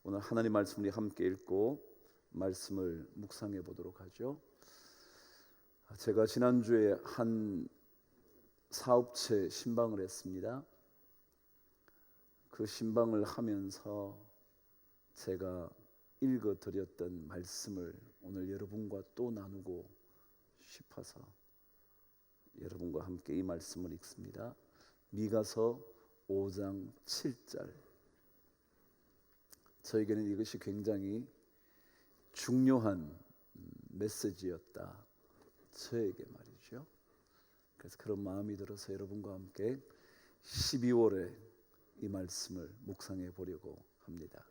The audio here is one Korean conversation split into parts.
오늘 하나님 말씀을 함께 읽고 말씀을 묵상해 보도록 하죠. 제가 지난주에 한 사업체 신방을 했습니다. 그 신방을 하면서 제가 읽어드렸던 말씀을 오늘 여러분과 또 나누고 싶어서 여러분과 함께 이 말씀을 읽습니다. 미가서 5장 7절. 저에게는 이것이 굉장히 중요한 메시지였다. 저에게 말이죠. 그래서 그런 마음이 들어서 여러분과 함께 12월에 이 말씀을 묵상해 보려고 합니다.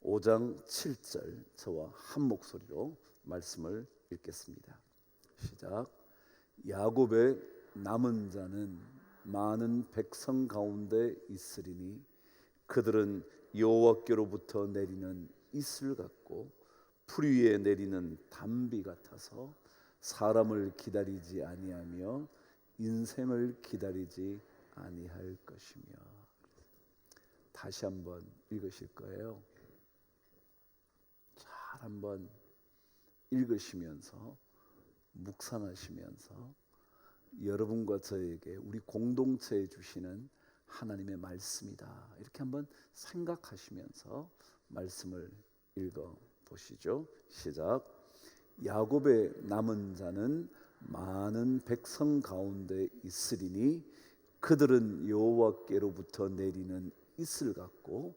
5장 7절 저와 한 목소리로 말씀을 읽겠습니다. 시작. 야곱의 남은 자는 많은 백성 가운데 있으리니 그들은 여호와께로부터 내리는 이슬 같고 풀 위에 내리는 단비 같아서 사람을 기다리지 아니하며 인생을 기다리지 아니할 것이며. 다시 한번 읽으실 거예요. 잘 한번 읽으시면서 묵상하시면서 여러분과 저에게 우리 공동체에 주시는 하나님의 말씀이다, 이렇게 한번 생각하시면서 말씀을 읽어 보시죠. 시작. 야곱의 남은 자는 많은 백성 가운데 있으리니 그들은 여호와께로부터 내리는 이슬 같고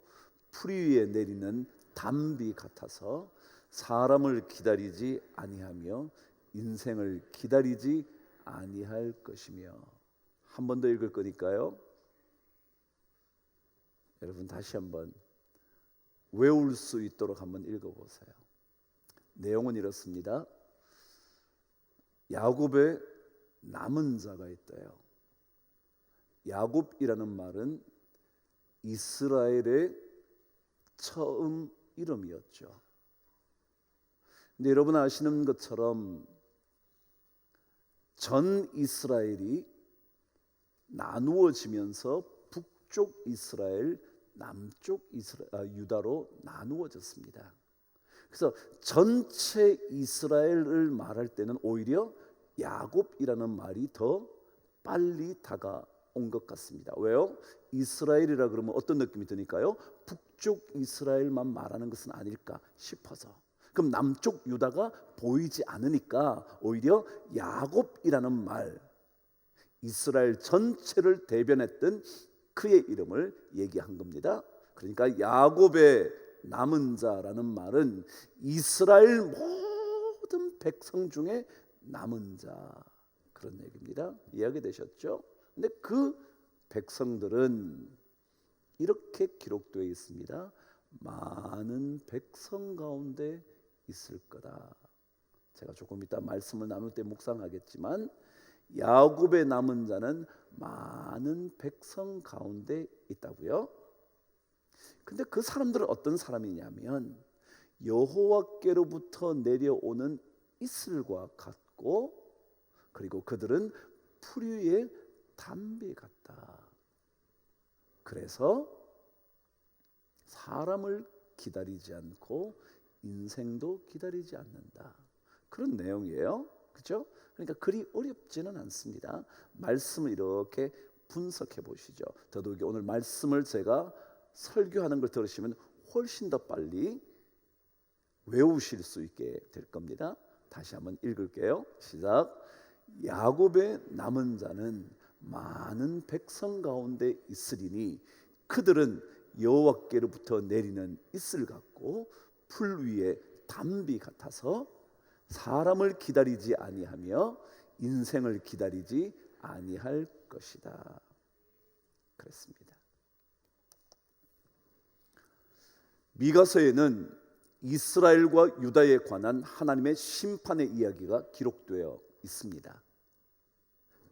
풀 위에 내리는 단비 같아서 사람을 기다리지 아니하며 인생을 기다리지 아니할 것이며. 한 번 더 읽을 거니까요. 여러분 다시 한번 외울 수 있도록 한번 읽어보세요. 내용은 이렇습니다. 야곱의 남은 자가 있대요. 야곱이라는 말은 이스라엘의 처음 이름이었죠. 근데 여러분 아시는 것처럼 전 이스라엘이 나누어지면서 북쪽 이스라엘, 남쪽 유다로 나누어졌습니다. 그래서 전체 이스라엘을 말할 때는 오히려 야곱이라는 말이 더 빨리 다가온 것 같습니다. 왜요? 이스라엘이라 그러면 어떤 느낌이 드니까요? 북쪽 이스라엘만 말하는 것은 아닐까 싶어서. 그럼 남쪽 유다가 보이지 않으니까 오히려 야곱이라는 말, 이스라엘 전체를 대변했던 그의 이름을 얘기한 겁니다. 그러니까 야곱의 남은 자라는 말은 이스라엘 모든 백성 중에 남은 자, 그런 얘기입니다. 이해하게 되셨죠? 근데 그 백성들은 이렇게 기록되어 있습니다. 많은 백성 가운데 있을 거다. 제가 조금 이따 말씀을 나눌 때 묵상하겠지만 야곱의 남은 자는 많은 백성 가운데 있다고요. 근데 그 사람들은 어떤 사람이냐면 여호와께로부터 내려오는 이슬과 같고, 그리고 그들은 풀 위에 단비 같다. 그래서 사람을 기다리지 않고 인생도 기다리지 않는다, 그런 내용이에요. 그렇죠? 그러니까 그리 어렵지는 않습니다. 말씀을 이렇게 분석해 보시죠. 더더욱이 오늘 말씀을 제가 설교하는 걸 들으시면 훨씬 더 빨리 외우실 수 있게 될 겁니다. 다시 한번 읽을게요. 시작. 야곱의 남은 자는 많은 백성 가운데 있으리니 그들은 여호와께로부터 내리는 이슬 같고 풀 위에 단비 같아서 사람을 기다리지 아니하며 인생을 기다리지 아니할 것이다. 그랬습니다. 미가서에는 이스라엘과 유다에 관한 하나님의 심판의 이야기가 기록되어 있습니다.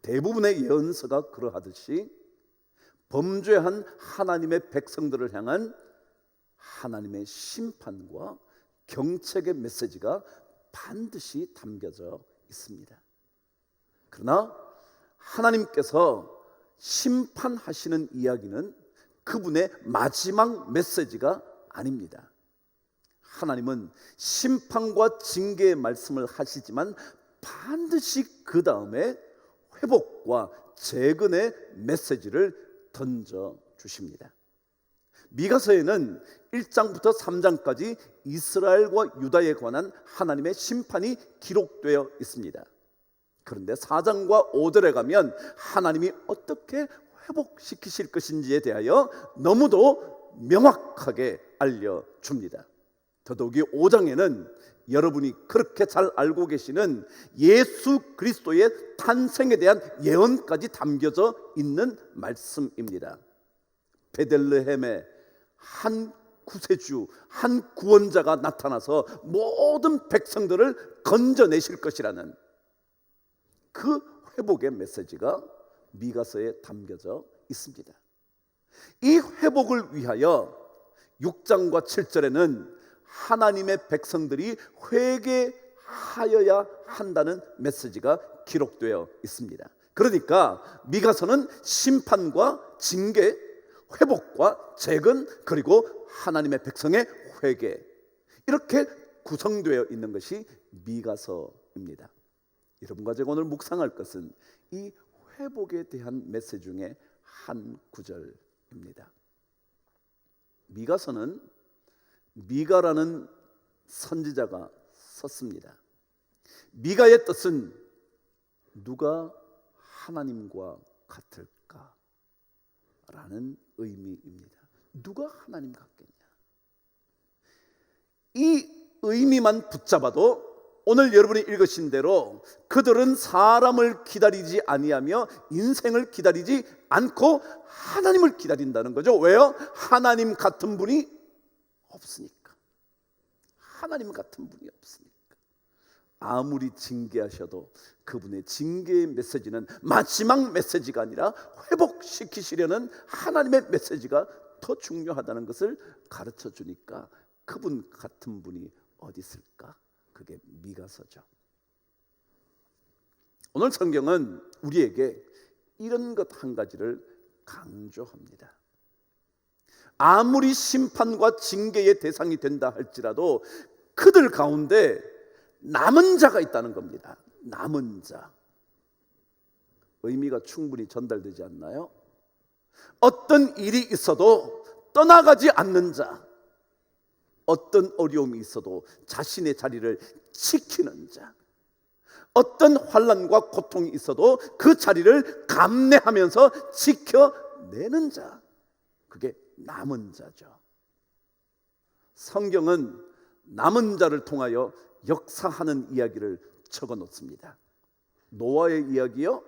대부분의 예언서가 그러하듯이 범죄한 하나님의 백성들을 향한 하나님의 심판과 경책의 메시지가 반드시 담겨져 있습니다. 그러나 하나님께서 심판하시는 이야기는 그분의 마지막 메시지가 아닙니다. 하나님은 심판과 징계의 말씀을 하시지만 반드시 그 다음에 회복과 재건의 메시지를 던져 주십니다. 미가서에는 1장부터 3장까지 이스라엘과 유다에 관한 하나님의 심판이 기록되어 있습니다. 그런데 4장과 5절에 가면 하나님이 어떻게 회복시키실 것인지에 대하여 너무도 명확하게 알려줍니다. 더더욱이 5장에는 여러분이 그렇게 잘 알고 계시는 예수 그리스도의 탄생에 대한 예언까지 담겨져 있는 말씀입니다. 베들레헴에 한 구세주, 한 구원자가 나타나서 모든 백성들을 건져내실 것이라는 그 회복의 메시지가 미가서에 담겨져 있습니다. 이 회복을 위하여 6장과 7절에는 하나님의 백성들이 회개하여야 한다는 메시지가 기록되어 있습니다. 그러니까 미가서는 심판과 징계, 회복과 재건, 그리고 하나님의 백성의 회개, 이렇게 구성되어 있는 것이 미가서입니다. 여러분과 제가 오늘 묵상할 것은 이 회복에 대한 메시지 중에 한 구절입니다. 미가서는 미가라는 선지자가 썼습니다. 미가의 뜻은 누가 하나님과 같을까? 라는 의미입니다. 누가 하나님 같겠냐? 이 의미만 붙잡아도 오늘 여러분이 읽으신 대로 그들은 사람을 기다리지 아니하며 인생을 기다리지 않고 하나님을 기다린다는 거죠. 왜요? 하나님 같은 분이 없으니까. 하나님 같은 분이 없으니까. 아무리 징계하셔도 그분의 징계의 메시지는 마지막 메시지가 아니라 회복시키시려는 하나님의 메시지가 더 중요하다는 것을 가르쳐 주니까 그분 같은 분이 어디 있을까? 그게 미가서죠. 오늘 성경은 우리에게 이런 것 한 가지를 강조합니다. 아무리 심판과 징계의 대상이 된다 할지라도 그들 가운데 남은 자가 있다는 겁니다. 남은 자. 의미가 충분히 전달되지 않나요? 어떤 일이 있어도 떠나가지 않는 자, 어떤 어려움이 있어도 자신의 자리를 지키는 자, 어떤 환난과 고통이 있어도 그 자리를 감내하면서 지켜내는 자, 그게 남은 자죠. 성경은 남은 자를 통하여 역사하는 이야기를 적어 놓습니다. 노아의 이야기요,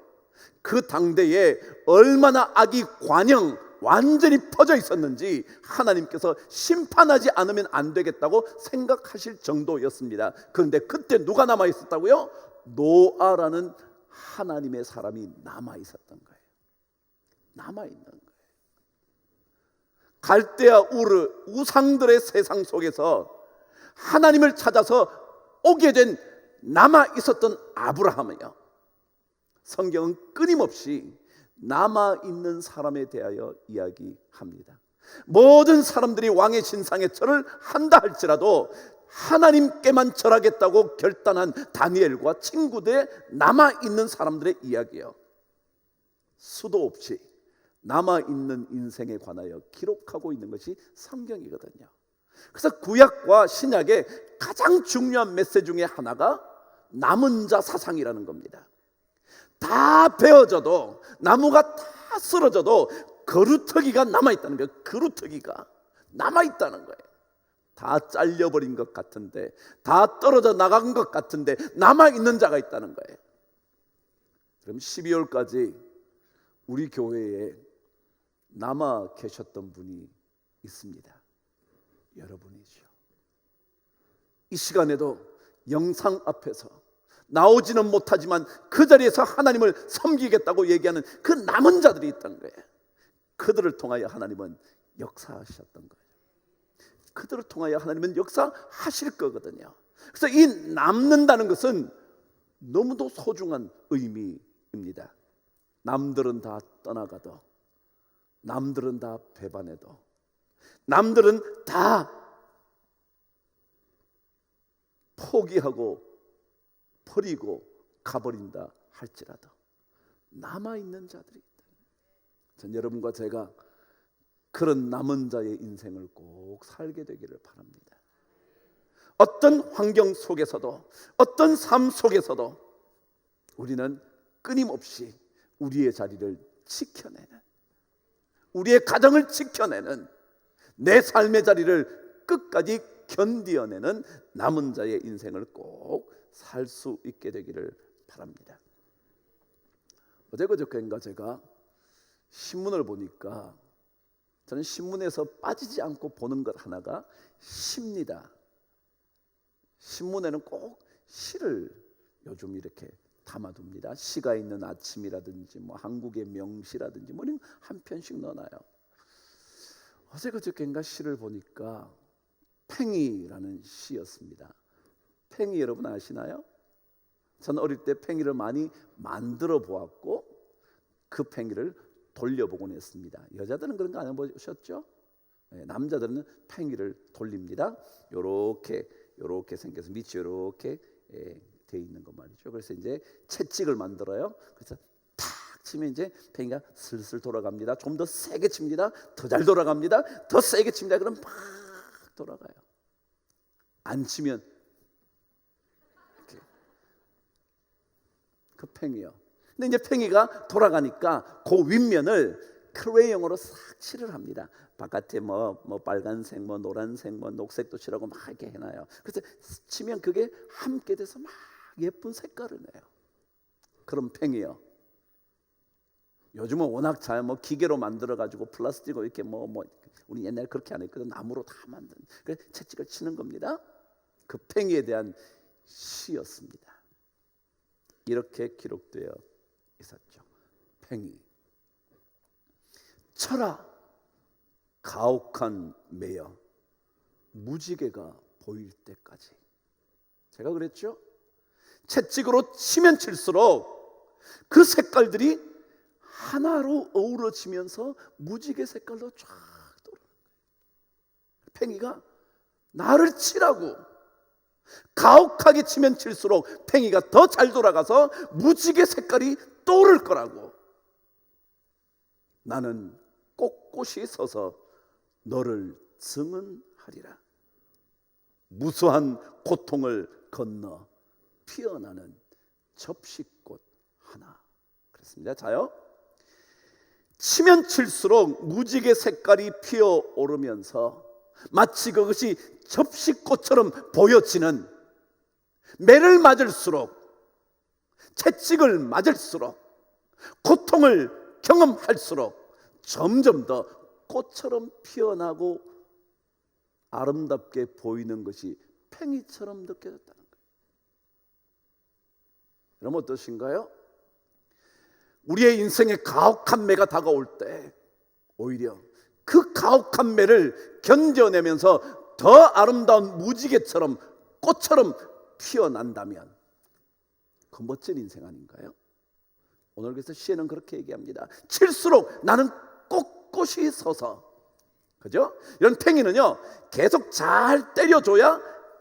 그 당대에 얼마나 악이 관영 완전히 퍼져 있었는지 하나님께서 심판하지 않으면 안 되겠다고 생각하실 정도였습니다. 그런데 그때 누가 남아 있었다고요? 노아라는 하나님의 사람이 남아 있었던 거예요. 남아 있는 거예요. 갈대아 우르 우상들의 세상 속에서 하나님을 찾아서 오게 된 남아 있었던 아브라함이요, 성경은 끊임없이 남아있는 사람에 대하여 이야기합니다. 모든 사람들이 왕의 신상에 절을 한다 할지라도 하나님께만 절하겠다고 결단한 다니엘과 친구들의 남아있는 사람들의 이야기예요. 수도 없이 남아있는 인생에 관하여 기록하고 있는 것이 성경이거든요. 그래서 구약과 신약의 가장 중요한 메시지 중에 하나가 남은 자 사상이라는 겁니다. 다 베어져도, 나무가 다 쓰러져도 거루터기가 남아있다는 거예요. 거루터기가 남아있다는 거예요. 다 잘려버린 것 같은데, 다 떨어져 나간 것 같은데 남아있는 자가 있다는 거예요. 그럼 12월까지 우리 교회에 남아 계셨던 분이 있습니다. 여러분이죠. 이 시간에도 영상 앞에서 나오지는 못하지만 그 자리에서 하나님을 섬기겠다고 얘기하는 그 남은 자들이 있다는 거예요. 그들을 통하여 하나님은 역사하셨던 거예요. 그들을 통하여 하나님은 역사하실 거거든요. 그래서 이 남는다는 것은 너무도 소중한 의미입니다. 남들은 다 떠나가도, 남들은 다 배반해도, 남들은 다 포기하고 버리고 가버린다 할지라도 남아있는 자들이 있다. 전 여러분과 제가 그런 남은 자의 인생을 꼭 살게 되기를 바랍니다. 어떤 환경 속에서도, 어떤 삶 속에서도 우리는 끊임없이 우리의 자리를 지켜내는, 우리의 가정을 지켜내는, 내 삶의 자리를 끝까지 견디어내는 남은 자의 인생을 꼭 살 수 있게 되기를 바랍니다. 어제 그저께인가 제가 신문을 보니까, 저는 신문에서 빠지지 않고 보는 것 하나가 시입니다. 신문에는 꼭 시를 요즘 이렇게 담아둡니다. 시가 있는 아침이라든지 뭐 한국의 명시라든지 뭐 한 편씩 넣어놔요. 어제 그저께인가 시를 보니까 팽이라는 시였습니다. 팽이 여러분 아시나요? 저는 어릴 때 팽이를 많이 만들어 보았고 그 팽이를 돌려보곤 했습니다. 여자들은 그런 거 안 해보셨죠? 네, 남자들은 팽이를 돌립니다. 요렇게 생겨서 밑이 요렇게 돼 있는 거 말이죠. 그래서 이제 채찍을 만들어요. 그래서 탁 치면 이제 팽이가 슬슬 돌아갑니다. 좀 더 세게 칩니다. 더 잘 돌아갑니다. 더 세게 칩니다. 그럼 막 돌아가요. 안 치면 이렇게 그 팽이요. 근데 이제 팽이가 돌아가니까 그 윗면을 크레용으로 싹 칠을 합니다. 바깥에 뭐 빨간색, 뭐 노란색, 뭐 녹색도 칠하고 막 이렇게 해놔요. 그래서 치면 그게 함께 돼서 막 예쁜 색깔을 내요. 그런 팽이요. 요즘은 워낙 잘 뭐 기계로 만들어 가지고 플라스틱으로 이렇게 뭐 우리 옛날에 그렇게 안 했거든. 나무로 다 만든. 그래서 채찍을 치는 겁니다. 그 팽이에 대한 시였습니다. 이렇게 기록되어 있었죠. 팽이. 쳐라 가혹한 매여 무지개가 보일 때까지. 제가 그랬죠? 채찍으로 치면 칠수록 그 색깔들이 하나로 어우러지면서 무지개 색깔로 쫙 돌아가는 거예요. 팽이가 나를 치라고, 가혹하게 치면 칠수록 팽이가 더 잘 돌아가서 무지개 색깔이 떠오를 거라고. 나는 꼿꼿이 서서 너를 증언하리라. 무수한 고통을 건너 피어나는 접시꽃 하나. 그렇습니다. 자요, 치면 칠수록 무지개 색깔이 피어오르면서 마치 그것이 접시꽃처럼 보여지는, 매를 맞을수록, 채찍을 맞을수록, 고통을 경험할수록 점점 더 꽃처럼 피어나고 아름답게 보이는 것이 팽이처럼 느껴졌다는 거예요. 여러분 어떠신가요? 우리의 인생에 가혹한 매가 다가올 때 오히려 그 가혹한 매를 견뎌내면서 더 아름다운 무지개처럼, 꽃처럼 피어난다면 그 멋진 인생 아닌가요? 오늘 그래서 시에는 그렇게 얘기합니다. 칠수록 나는 꼿꼿이 서서. 그죠? 이런 팽이는요 계속 잘 때려줘야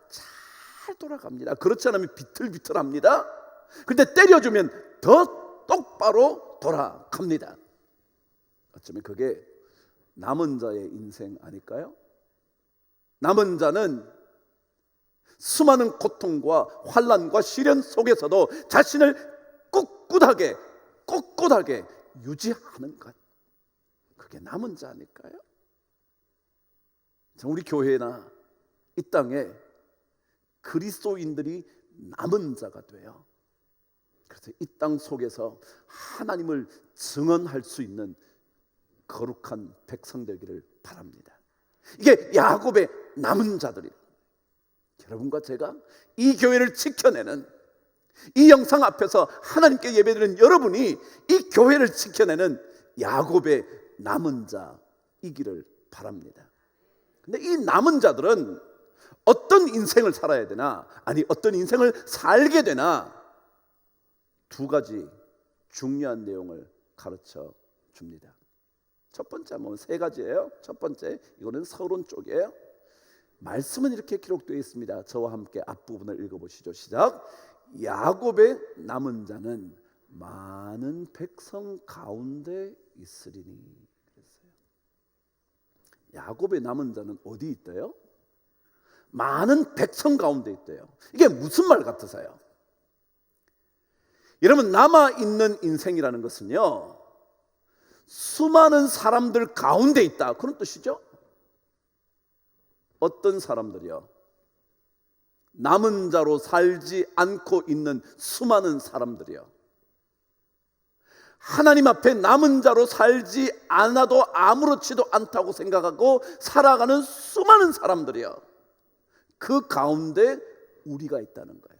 잘 돌아갑니다. 그렇지 않으면 비틀비틀합니다. 근데 때려주면 더 똑바로 돌아갑니다. 어쩌면 그게 남은 자의 인생 아닐까요? 남은 자는 수많은 고통과 환난과 시련 속에서도 자신을 꿋꿋하게 유지하는 것, 그게 남은 자 아닐까요? 우리 교회나 이 땅에 그리스도인들이 남은 자가 돼요. 그래서 이 땅 속에서 하나님을 증언할 수 있는 거룩한 백성 되기를 바랍니다. 이게 야곱의 남은 자들이, 여러분과 제가 이 교회를 지켜내는, 이 영상 앞에서 하나님께 예배드리는 여러분이 이 교회를 지켜내는 야곱의 남은 자이기를 바랍니다. 근데 이 남은 자들은 어떤 인생을 살아야 되나, 아니 어떤 인생을 살게 되나, 두 가지 중요한 내용을 가르쳐 줍니다. 첫 번째 세 가지예요. 첫 번째, 이거는 서론 쪽이에요. 말씀은 이렇게 기록되어 있습니다. 저와 함께 앞부분을 읽어보시죠. 시작. 야곱의 남은 자는 많은 백성 가운데 있으리니. 그랬어요. 야곱의 남은 자는 어디 있대요? 많은 백성 가운데 있대요. 이게 무슨 말 같으세요? 여러분, 남아있는 인생이라는 것은요, 수많은 사람들 가운데 있다, 그런 뜻이죠. 어떤 사람들이요? 남은 자로 살지 않고 있는 수많은 사람들이요, 하나님 앞에 남은 자로 살지 않아도 아무렇지도 않다고 생각하고 살아가는 수많은 사람들이요, 그 가운데 우리가 있다는 거예요.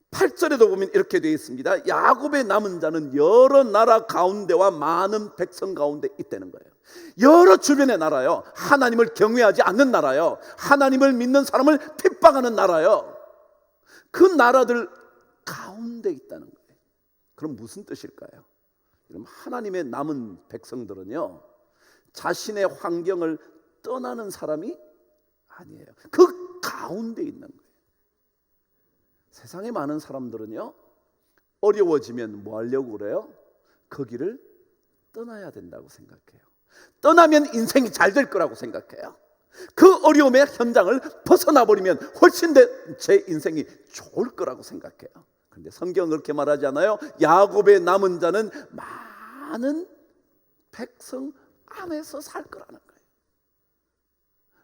8절에도 보면 이렇게 되어 있습니다. 야곱의 남은 자는 여러 나라 가운데와 많은 백성 가운데 있다는 거예요. 여러 주변의 나라요, 하나님을 경외하지 않는 나라요, 하나님을 믿는 사람을 핍박하는 나라요, 그 나라들 가운데 있다는 거예요. 그럼 무슨 뜻일까요? 그럼 하나님의 남은 백성들은요, 자신의 환경을 떠나는 사람이 아니에요. 그 가운데 있는 거예요. 세상에 많은 사람들은요, 어려워지면 뭐 하려고 그래요? 그 길을 떠나야 된다고 생각해요. 떠나면 인생이 잘 될 거라고 생각해요. 그 어려움의 현장을 벗어나 버리면 훨씬 더 제 인생이 좋을 거라고 생각해요. 그런데 성경은 그렇게 말하지 않아요. 야곱의 남은 자는 많은 백성 안에서 살 거라는 거예요.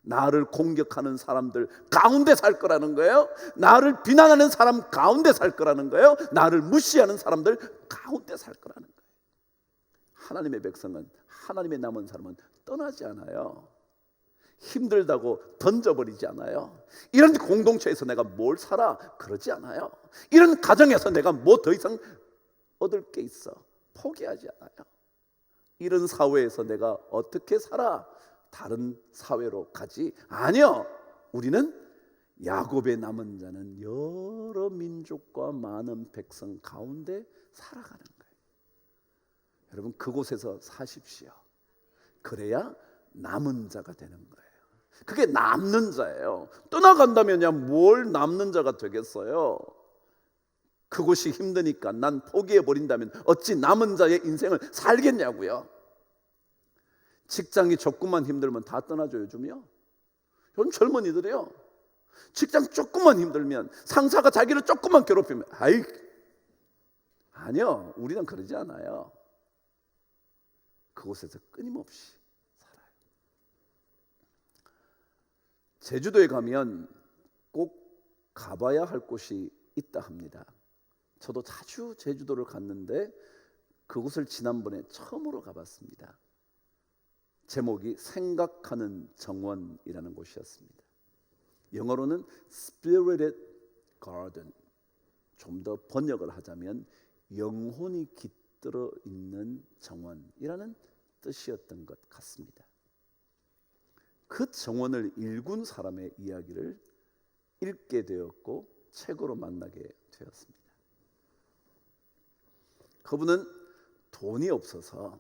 나를 공격하는 사람들 가운데 살 거라는 거예요. 나를 비난하는 사람 가운데 살 거라는 거예요. 나를 무시하는 사람들 가운데 살 거라는 거예요. 하나님의 백성은, 하나님의 남은 사람은 떠나지 않아요. 힘들다고 던져버리지 않아요. 이런 공동체에서 내가 뭘 살아? 그러지 않아요. 이런 가정에서 내가 뭐 더 이상 얻을 게 있어? 포기하지 않아요. 이런 사회에서 내가 어떻게 살아? 다른 사회로 가지? 아니요. 우리는 야곱의 남은 자는 여러 민족과 많은 백성 가운데 살아가는 거예요. 여러분, 그곳에서 사십시오. 그래야 남은 자가 되는 거예요. 그게 남는 자예요. 떠나간다면야 뭘 남는 자가 되겠어요? 그곳이 힘드니까 난 포기해버린다면 어찌 남은 자의 인생을 살겠냐고요. 직장이 조금만 힘들면 다 떠나죠. 요즘요, 요즘 젊은이들이요, 직장 조금만 힘들면, 상사가 자기를 조금만 괴롭히면 아니요, 우리는 그러지 않아요. 그곳에서 끊임없이 살아요. 제주도에 가면 꼭 가봐야 할 곳이 있다 합니다. 저도 자주 제주도를 갔는데 그곳을 지난번에 처음으로 가봤습니다. 제목이 생각하는 정원이라는 곳이었습니다. 영어로는 Spirited Garden, 좀 더 번역을 하자면 영혼이 깃들어 있는 정원이라는 뜻이었던 것 같습니다. 그 정원을 일군 사람의 이야기를 읽게 되었고 책으로 만나게 되었습니다. 그분은 돈이 없어서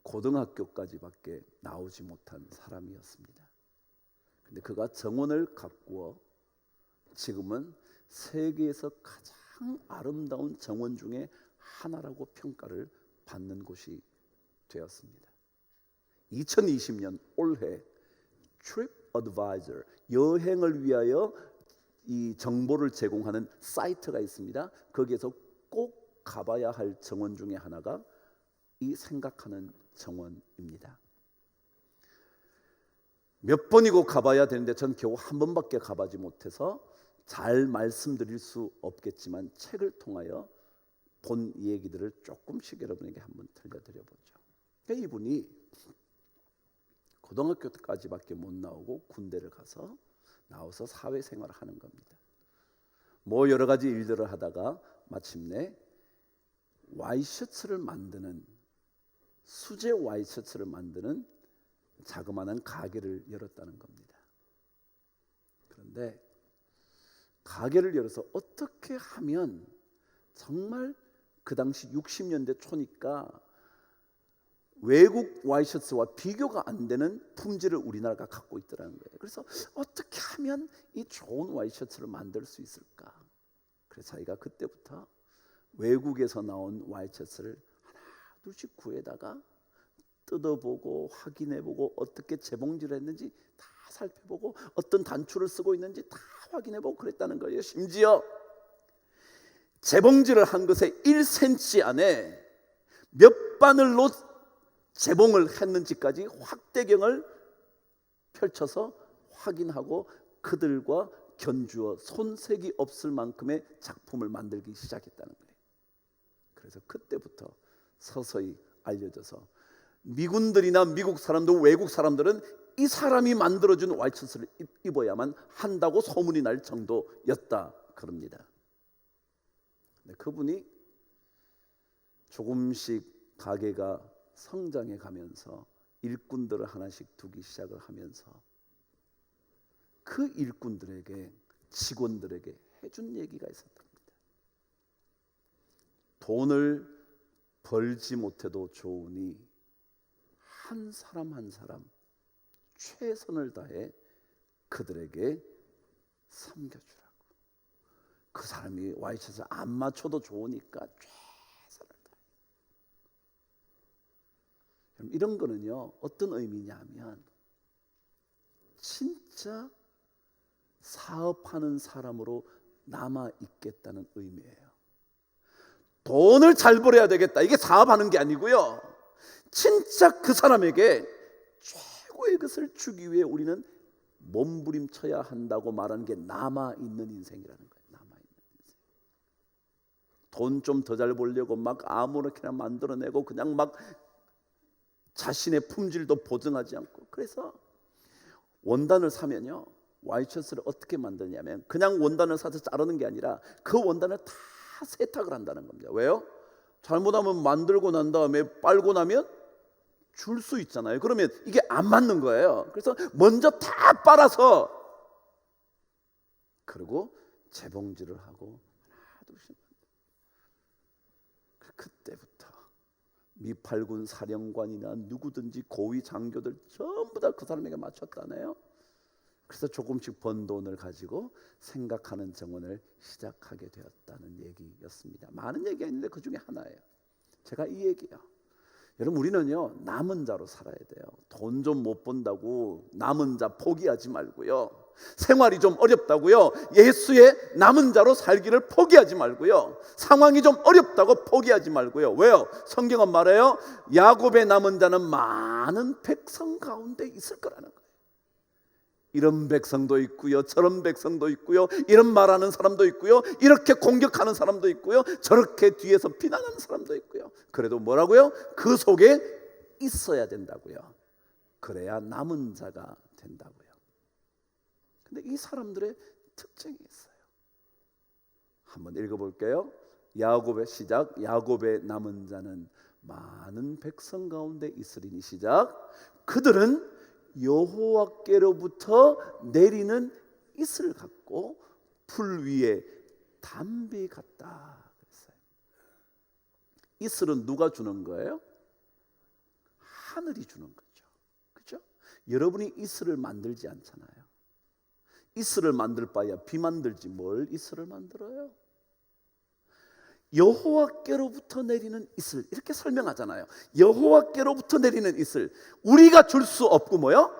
고등학교까지밖에 나오지 못한 사람이었습니다. 근데 그가 정원을 가꾸어 지금은 세계에서 가장 아름다운 정원 중에 하나라고 평가를 받는 곳이 되었습니다. 2020년 올해 TripAdvisor, 여행을 위하여 이 정보를 제공하는 사이트가 있습니다. 거기에서 꼭 가봐야 할 정원 중에 하나가 이 생각하는 정원입니다. 몇 번이고 가봐야 되는데 전 겨우 한 번밖에 가보지 못해서 잘 말씀드릴 수 없겠지만 책을 통하여 본 얘기들을 조금씩 여러분에게 한번 들려드려보죠. 이분이 고등학교까지밖에 못 나오고 군대를 가서 나와서 사회생활을 하는 겁니다. 뭐 여러 가지 일들을 하다가 마침내 와이셔츠를 만드는, 수제 와이셔츠를 만드는 자그마한 가게를 열었다는 겁니다. 그런데 가게를 열어서 어떻게 하면 정말 그 당시 60년대 초니까 외국 와이셔츠와 비교가 안 되는 품질을 우리나라가 갖고 있더라는 거예요. 그래서 어떻게 하면 이 좋은 와이셔츠를 만들 수 있을까? 그래서 자기가 그때부터 외국에서 나온 와이셔츠를 하나 둘씩 구해다가 뜯어보고 확인해보고 어떻게 재봉질을 했는지 다 살펴보고 어떤 단추를 쓰고 있는지 다 확인해보고 그랬다는 거예요. 심지어 재봉질을 한 것에 1cm 안에 몇 바늘로 재봉을 했는지까지 확대경을 펼쳐서 확인하고 그들과 견주어 손색이 없을 만큼의 작품을 만들기 시작했다는 거예요. 그래서 그때부터 서서히 알려져서 미군들이나 미국 사람들, 외국 사람들은 이 사람이 만들어준 와이셔츠를 입어야만 한다고 소문이 날 정도였다 그럽니다. 그분이 조금씩 가게가 성장해 가면서 일꾼들을 하나씩 두기 시작을 하면서 그 일꾼들에게, 직원들에게 해준 얘기가 있었답니다. 돈을 벌지 못해도 좋으니 한 사람 한 사람 최선을 다해 그들에게 섬겨주라고. 그 사람이 와이셔츠 안 맞춰도 좋으니까 최선을 다해. 이런 거는요, 어떤 의미냐면 진짜 사업하는 사람으로 남아있겠다는 의미예요. 돈을 잘 벌어야 되겠다, 이게 사업하는 게 아니고요, 진짜 그 사람에게 최고의 것을 주기 위해 우리는 몸부림쳐야 한다고 말하는 게 남아있는 인생이라는 거예요. 남아있는 인생. 돈 좀 더 잘 벌려고 막 아무렇게나 만들어내고 그냥 막 자신의 품질도 보증하지 않고. 그래서 원단을 사면요, 와이셔츠를 어떻게 만드냐면 그냥 원단을 사서 자르는 게 아니라 그 원단을 다 세탁을 한다는 겁니다. 왜요? 잘못하면 만들고 난 다음에 빨고 나면 줄 수 있잖아요. 그러면 이게 안 맞는 거예요. 그래서 먼저 다 빨아서 그리고 재봉질을 하고 하나 둘씩. 그때부터 미팔군 사령관이나 누구든지 고위 장교들 전부 다 그 사람에게 맞췄다네요. 그래서 조금씩 번 돈을 가지고 생각하는 정원을 시작하게 되었다는 얘기였습니다. 많은 얘기가 있는데 그 중에 하나예요. 제가 이 얘기요, 여러분 우리는요 남은 자로 살아야 돼요. 돈 좀 못 번다고 남은 자 포기하지 말고요, 생활이 좀 어렵다고요 예수의 남은 자로 살기를 포기하지 말고요, 상황이 좀 어렵다고 포기하지 말고요. 왜요? 성경은 말해요, 야곱의 남은 자는 많은 백성 가운데 있을 거라는 거예요. 이런 백성도 있고요, 저런 백성도 있고요, 이런 말하는 사람도 있고요, 이렇게 공격하는 사람도 있고요, 저렇게 뒤에서 비난하는 사람도 있고요. 그래도 뭐라고요? 그 속에 있어야 된다고요. 그래야 남은 자가 된다고요. 근데 이 사람들의 특징이 있어요. 한번 읽어볼게요. 야곱의 시작. 야곱의 남은 자는 많은 백성 가운데 있으리니. 시작. 그들은 여호와께로부터 내리는 이슬 같고 풀 위에 담비 같다 그랬어요. 이슬은 누가 주는 거예요? 하늘이 주는 거죠. 그렇죠? 여러분이 이슬을 만들지 않잖아요. 이슬을 만들 바야 비 만들지 뭘 이슬을 만들어요? 여호와께로부터 내리는 이슬, 이렇게 설명하잖아요. 여호와께로부터 내리는 이슬, 우리가 줄 수 없고 뭐요?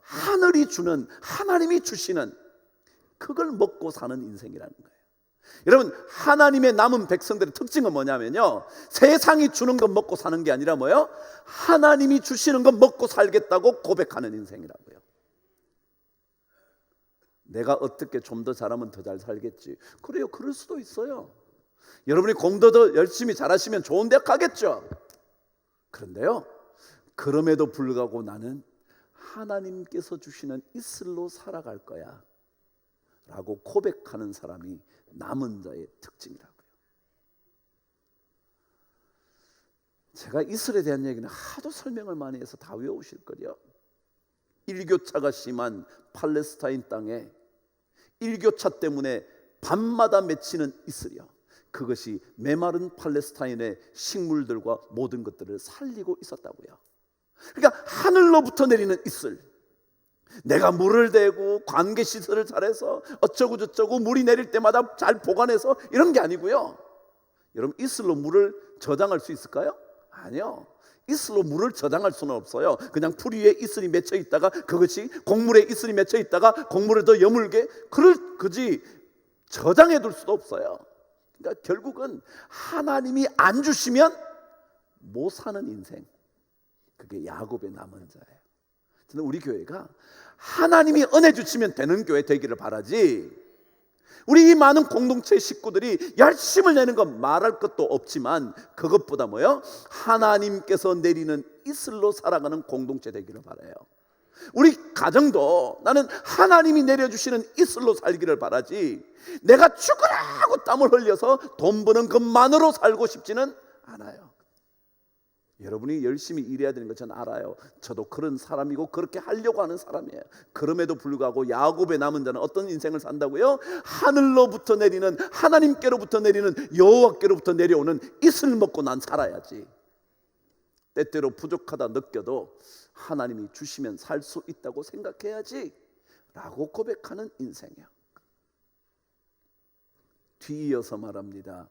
하늘이 주는, 하나님이 주시는, 그걸 먹고 사는 인생이라는 거예요. 여러분, 하나님의 남은 백성들의 특징은 뭐냐면요, 세상이 주는 것 먹고 사는 게 아니라 뭐요? 하나님이 주시는 것 먹고 살겠다고 고백하는 인생이라고요. 내가 어떻게 좀 더 잘하면 더 잘 살겠지. 그래요, 그럴 수도 있어요. 여러분이 공부 더 열심히 잘하시면 좋은 대학 가겠죠. 그런데요, 그럼에도 불구하고 나는 하나님께서 주시는 이슬로 살아갈 거야 라고 고백하는 사람이 남은 자의 특징이라고요. 제가 이슬에 대한 얘기는 하도 설명을 많이 해서 다 외우실 거요. 일교차가 심한 팔레스타인 땅에 일교차 때문에 밤마다 맺히는 이슬이요, 그것이 메마른 팔레스타인의 식물들과 모든 것들을 살리고 있었다고요. 그러니까 하늘로부터 내리는 이슬, 내가 물을 대고 관계 시설을 잘해서 어쩌고 저쩌고 물이 내릴 때마다 잘 보관해서 이런 게 아니고요. 여러분, 이슬로 물을 저장할 수 있을까요? 아니요. 이슬로 물을 저장할 수는 없어요. 그냥 풀 위에 이슬이 맺혀 있다가 그것이 곡물에 이슬이 맺혀 있다가 곡물을 더 여물게 그지 저장해 둘 수도 없어요. 그러니까 결국은 하나님이 안 주시면 못 사는 인생, 그게 야곱의 남은 자예요. 저는 우리 교회가 하나님이 은혜 주시면 되는 교회 되기를 바라지, 우리 이 많은 공동체 식구들이 열심을 내는 건 말할 것도 없지만 그것보다 뭐요? 하나님께서 내리는 이슬로 살아가는 공동체 되기를 바라요. 우리 가정도 나는 하나님이 내려주시는 이슬로 살기를 바라지, 내가 죽으라고 땀을 흘려서 돈 버는 것만으로 살고 싶지는 않아요. 여러분이 열심히 일해야 되는 거 저는 알아요. 저도 그런 사람이고 그렇게 하려고 하는 사람이에요. 그럼에도 불구하고 야곱의 남은 자는 어떤 인생을 산다고요? 하늘로부터 내리는, 하나님께로부터 내리는, 여호와께로부터 내려오는 이슬 먹고 난 살아야지. 때때로 부족하다 느껴도 하나님이 주시면 살 수 있다고 생각해야지 라고 고백하는 인생이야. 뒤이어서 말합니다.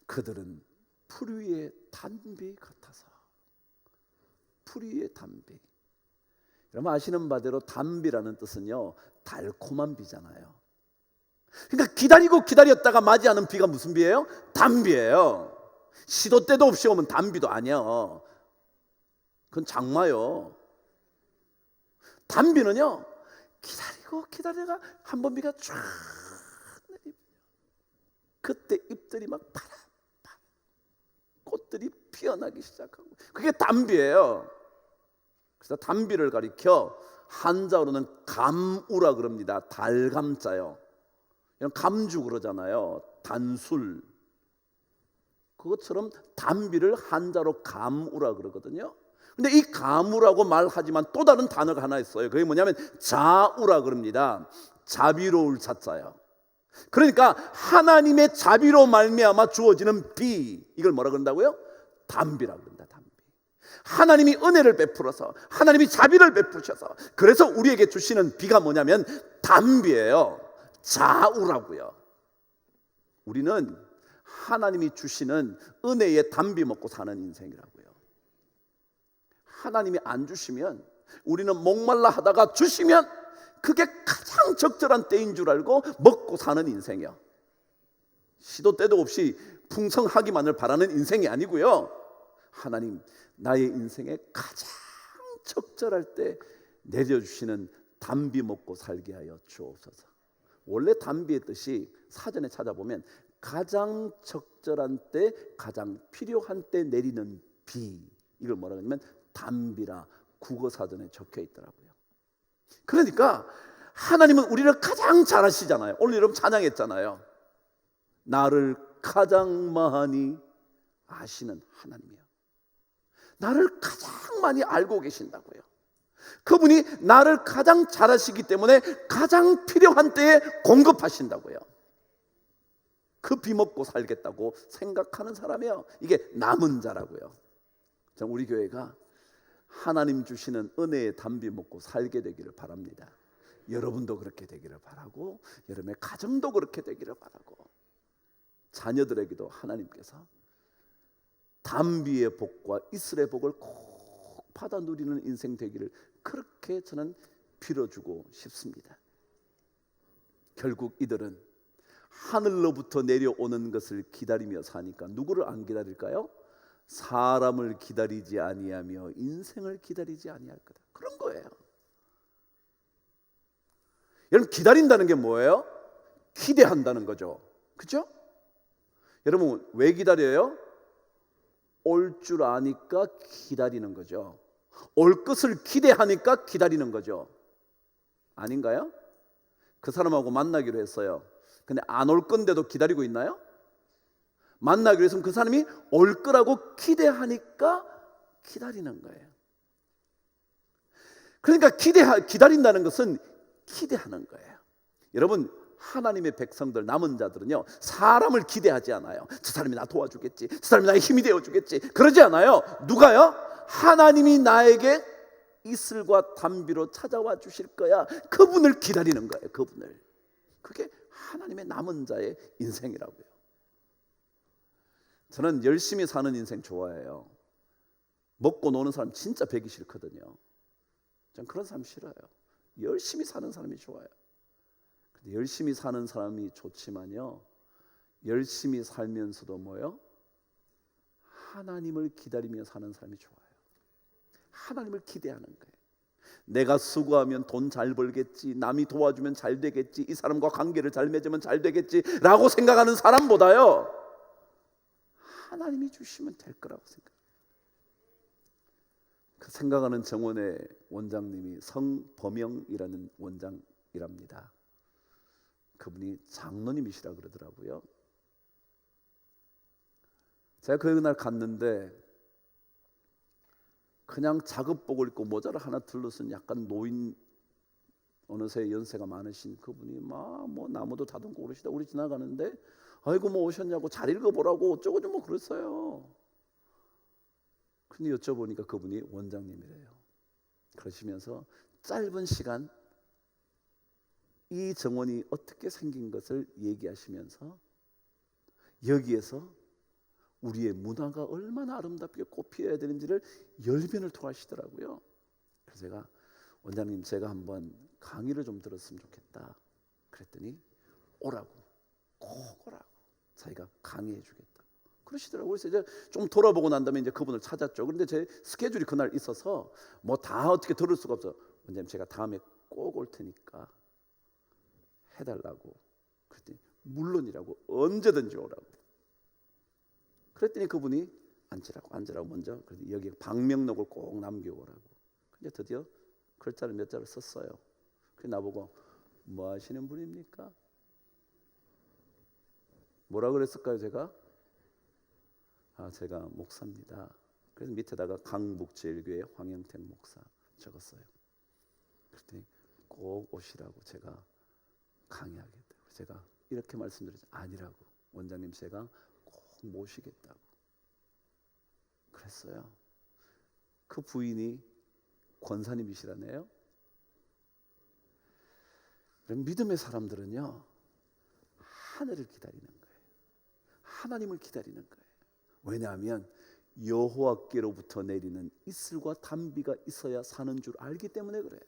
그들은 풀 위의 단비 같아서. 풀 위의 단비. 여러분 아시는 바대로 단비라는 뜻은요, 달콤한 비잖아요. 그러니까 기다리고 기다렸다가 맞이하는 비가 무슨 비예요? 단비예요. 시도 때도 없이 오면 단비도 아니에요. 그건 장마요. 단비는요, 기다리고 기다리다가 한 번 비가 쫙 내리면 그때 잎들이 막 파란 꽃들이 피어나기 시작하고, 그게 단비예요. 그래서 단비를 가리켜 한자어로는 감우라 그럽니다. 달감자요. 감주 그러잖아요. 단술. 그것처럼 단비를 한자로 감우라 그러거든요. 근데 이 감우라고 말하지만 또 다른 단어가 하나 있어요. 그게 뭐냐면 자우라 그럽니다. 자비로울 자자요. 그러니까 하나님의 자비로 말미암아 주어지는 비, 이걸 뭐라 그런다고요? 단비라고 그런다. 단비. 하나님이 은혜를 베풀어서, 하나님이 자비를 베푸셔서 그래서 우리에게 주시는 비가 뭐냐면 단비예요. 자우라고요. 우리는 하나님이 주시는 은혜의 단비 먹고 사는 인생이라고요. 하나님이 안 주시면, 우리는 목말라 하다가 주시면 그게 가장 적절한 때인 줄 알고 먹고 사는 인생이요. 시도 때도 없이 풍성하기만을 바라는 인생이 아니고요. 하나님, 나의 인생에 가장 적절할 때 내려주시는 단비 먹고 살게 하여 주옵소서. 원래 단비의 뜻이 사전에 찾아보면 가장 적절한 때, 가장 필요한 때 내리는 비, 이걸 뭐라 그러냐면 단비라 국어사전에 적혀 있더라고요. 그러니까 하나님은 우리를 가장 잘 아시잖아요. 오늘 여러분 찬양했잖아요. 나를 가장 많이 아시는 하나님이요, 나를 가장 많이 알고 계신다고요. 그분이 나를 가장 잘 아시기 때문에 가장 필요한 때에 공급하신다고요. 그 비 먹고 살겠다고 생각하는 사람이요, 이게 남은 자라고요. 우리 교회가 하나님 주시는 은혜의 단비 먹고 살게 되기를 바랍니다. 여러분도 그렇게 되기를 바라고, 여러분의 가정도 그렇게 되기를 바라고, 자녀들에게도 하나님께서 단비의 복과 이슬의 복을 꼭 받아 누리는 인생 되기를 그렇게 저는 빌어주고 싶습니다. 결국 이들은 하늘로부터 내려오는 것을 기다리며 사니까 누구를 안 기다릴까요? 사람을 기다리지 아니하며 인생을 기다리지 아니할 거다. 그런 거예요. 여러분, 기다린다는 게 뭐예요? 기대한다는 거죠. 그렇죠? 여러분, 왜 기다려요? 올 줄 아니까 기다리는 거죠. 올 것을 기대하니까 기다리는 거죠. 아닌가요? 그 사람하고 만나기로 했어요. 근데 안 올 건데도 기다리고 있나요? 만나기로 했으면 그 사람이 올 거라고 기대하니까 기다리는 거예요. 그러니까 기다린다는 것은 기대하는 거예요. 여러분, 하나님의 백성들, 남은 자들은요, 사람을 기대하지 않아요. 저 사람이 나 도와주겠지, 저 사람이 나의 힘이 되어주겠지, 그러지 않아요. 누가요? 하나님이 나에게 이슬과 담비로 찾아와 주실 거야. 그분을 기다리는 거예요. 그분을. 그게 하나님의 남은 자의 인생이라고요. 저는 열심히 사는 인생 좋아해요. 먹고 노는 사람 진짜 배기 싫거든요. 전 그런 사람 싫어요. 열심히 사는 사람이 좋아요. 근데 열심히 사는 사람이 좋지만요, 열심히 살면서도 뭐요? 하나님을 기다리며 사는 사람이 좋아요. 하나님을 기대하는 거예요. 내가 수고하면 돈 잘 벌겠지, 남이 도와주면 잘 되겠지, 이 사람과 관계를 잘 맺으면 잘 되겠지 라고 생각하는 사람보다요, 하나님이 주시면 될 거라고 생각해요. 그 생각하는 정원의 원장님이 성범영이라는 원장이랍니다. 그분이 장로님이시라 그러더라고요. 제가 그 날 갔는데 그냥 작업복을 입고 모자를 하나 둘러쓴 약간 노인, 어느새 연세가 많으신 그분이 막 뭐 나무도 다듬고 그러시다. 우리 지나가는데 아이고 뭐 오셨냐고, 잘 읽어보라고 어쩌고 좀 뭐 그랬어요. 근데 여쭤보니까 그분이 원장님이래요. 그러시면서 짧은 시간 이 정원이 어떻게 생긴 것을 얘기하시면서 여기에서 우리의 문화가 얼마나 아름답게 꽃피어야 되는지를 열변을 토하시더라고요. 그래서 제가, 원장님 제가 한번 강의를 좀 들었으면 좋겠다 그랬더니 오라고, 꼭 오라고, 자기가 강의해 주겠다 그러시더라고요. 그래서 이제 좀 돌아보고 난 다음에 이제 그분을 찾았죠. 그런데 제 스케줄이 그날 있어서 뭐 다 어떻게 들을 수가 없어. 원장님 제가 다음에 꼭 올 테니까 해달라고. 그랬더니 물론이라고, 언제든지 오라고. 그랬더니 그분이 앉으라고 먼저, 여기 방명록을 꼭 남겨오라고. 근데 드디어 글자를 몇 자를 썼어요. 그래서 나보고 뭐 하시는 분입니까? 뭐라 그랬을까요? 제가 제가 목사입니다. 그래서 밑에다가 강북제일교회 황영택 목사 적었어요. 그랬더니 꼭 오시라고, 제가 강의하겠다고. 제가 이렇게 말씀드렸죠. 아니라고, 원장님 제가 꼭 모시겠다고 그랬어요. 그 부인이 권사님이시라네요. 믿음의 사람들은요, 하늘을 기다리는 거예요. 하나님을 기다리는 거예요. 왜냐하면 여호와께로부터 내리는 이슬과 담비가 있어야 사는 줄 알기 때문에 그래요.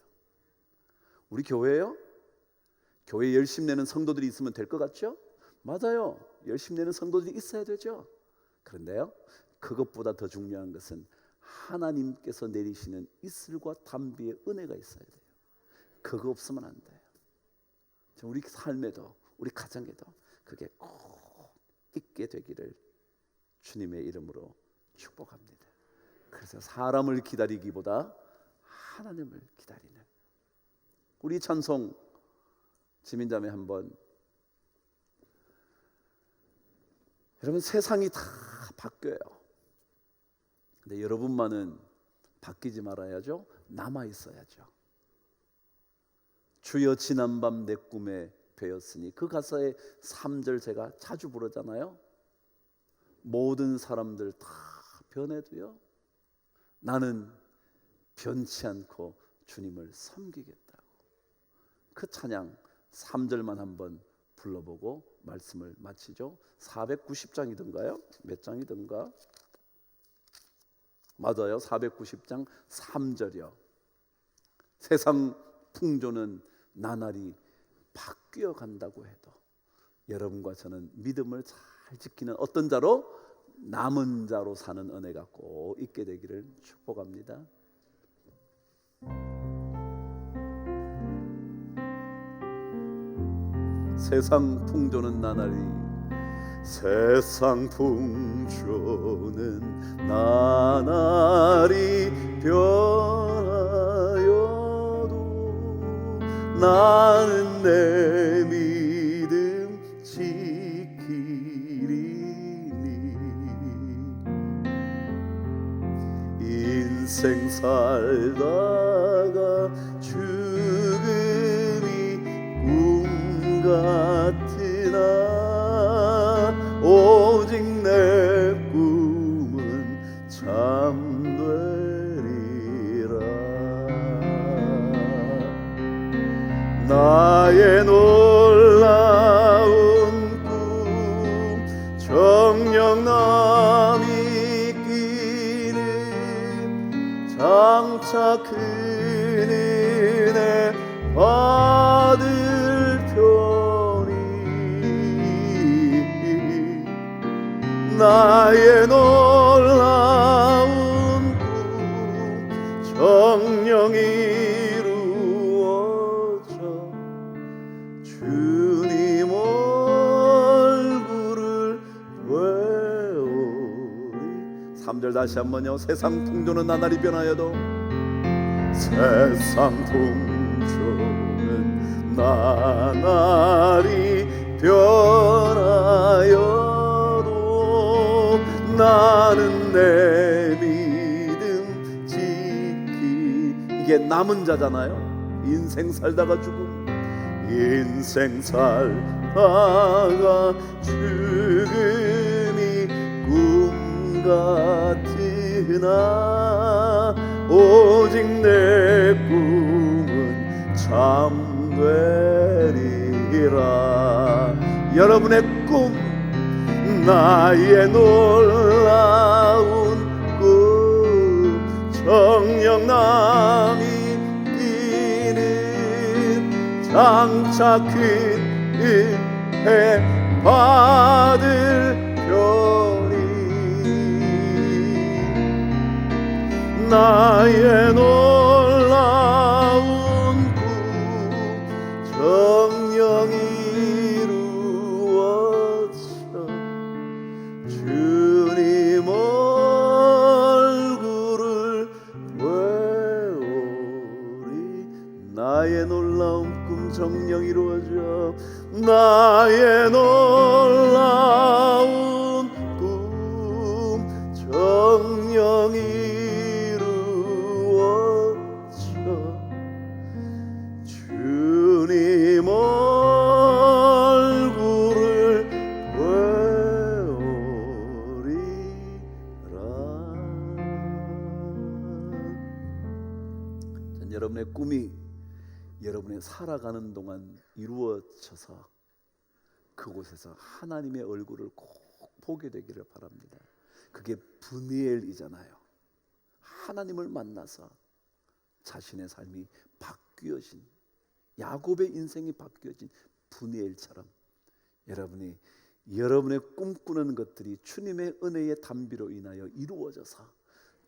우리 교회요? 교회 열심 내는 성도들이 있으면 될 것 같죠? 맞아요. 열심 내는 성도들이 있어야 되죠. 그런데요, 그것보다 더 중요한 것은 하나님께서 내리시는 이슬과 담비의 은혜가 있어야 돼요. 그거 없으면 안 돼요. 우리 삶에도, 우리 가정에도 그게 꼭 있게 되기를 주님의 이름으로 축복합니다. 그래서 사람을 기다리기보다 하나님을 기다리는, 우리 찬송 지민자매 한번, 여러분 세상이 다 바뀌어요. 근데 여러분만은 바뀌지 말아야죠. 남아 있어야죠. 주여 지난밤 내 꿈에 배었으니, 그 가사의 3절 제가 자주 부르잖아요. 모든 사람들 다 변해도요, 나는 변치 않고 주님을 섬기겠다고. 그 찬양 3절만 한번 불러보고 말씀을 마치죠. 490장이던가요? 몇 장이던가? 맞아요. 490장 3절이요. 세상 풍조는 나날이 바뀌어 간다고 해도 여러분과 저는 믿음을 잘 지키는 어떤 자로? 남은 자로 사는 은혜가 꼭 있게 되기를 축복합니다. 세상 풍조는 나날이, 세상 풍조는 나날이 변하여도 나는 내 믿음 지키리니. 인생 살다가 죽음이 꿈 같으나 오직 내 꿈은 참되리라. 나의 놀라운 꿈 정령남이 끼는 장차 큰 은혜 받을 편이 나의 놀라운 꿈 정령 이루어져 주님 얼굴을 보리. 3절 다시 한번요. 세상 풍조는 나날이 변하여도 세상 풍조는 나날이 변하여도 나는 내 믿음 지키. 이게 남은 자잖아요. 인생 살다가 죽음, 인생 살다가 죽음이 꿈 같으나 오직 내 꿈은 참되리라. 여러분의 꿈, 나의 놀라운 꿈 정령남이 끼는 장차 큰 은혜 받을 편이 나의 놀라운 꿈 정령 이루어져 주님 얼굴을 보리. 나의 놀라운 꿈 정령 이루어져 나의 놀라운 꿈 정령 주님 얼굴을 보리라. 여러분의 꿈이 여러분의 살아가는 동안 이루어져서 그곳에서 하나님의 얼굴을 꼭 보게 되기를 바랍니다. 그게 브니엘이잖아요. 하나님을 만나서 자신의 삶이 바뀌어진, 야곱의 인생이 바뀌어진 브니엘처럼 여러분이 여러분의 꿈꾸는 것들이 주님의 은혜의 단비로 인하여 이루어져서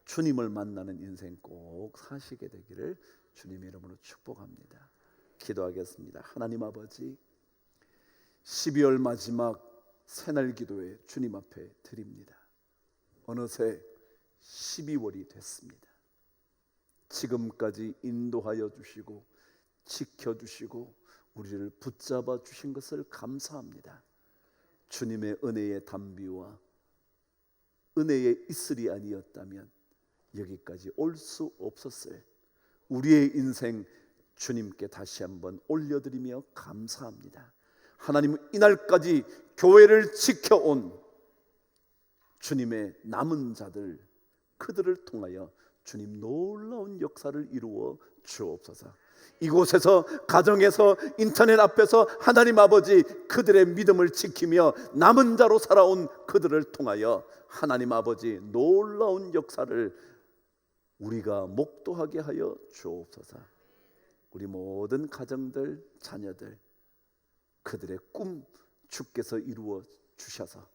주님을 만나는 인생 꼭 사시게 되기를 주님의 이름으로 축복합니다. 기도하겠습니다. 하나님 아버지, 12월 마지막 새날 기도에 주님 앞에 드립니다. 어느새 12월이 됐습니다. 지금까지 인도하여 주시고 지켜주시고 우리를 붙잡아 주신 것을 감사합니다. 주님의 은혜의 단비와 은혜의 이슬이 아니었다면 여기까지 올 수 없었을 우리의 인생 주님께 다시 한번 올려드리며 감사합니다. 하나님, 이날까지 교회를 지켜온 주님의 남은 자들, 그들을 통하여 주님 놀라운 역사를 이루어 주옵소서. 이곳에서, 가정에서, 인터넷 앞에서 하나님 아버지 그들의 믿음을 지키며 남은 자로 살아온 그들을 통하여 하나님 아버지 놀라운 역사를 우리가 목도하게 하여 주옵소서. 우리 모든 가정들, 자녀들, 그들의 꿈 주께서 이루어 주셔서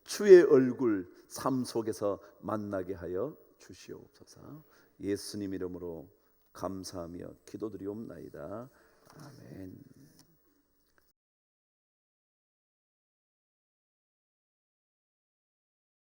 주의 얼굴 삶 속에서 만나게 하여 주시옵소서. 예수님 이름으로 감사하며 기도드리옵나이다. 아멘.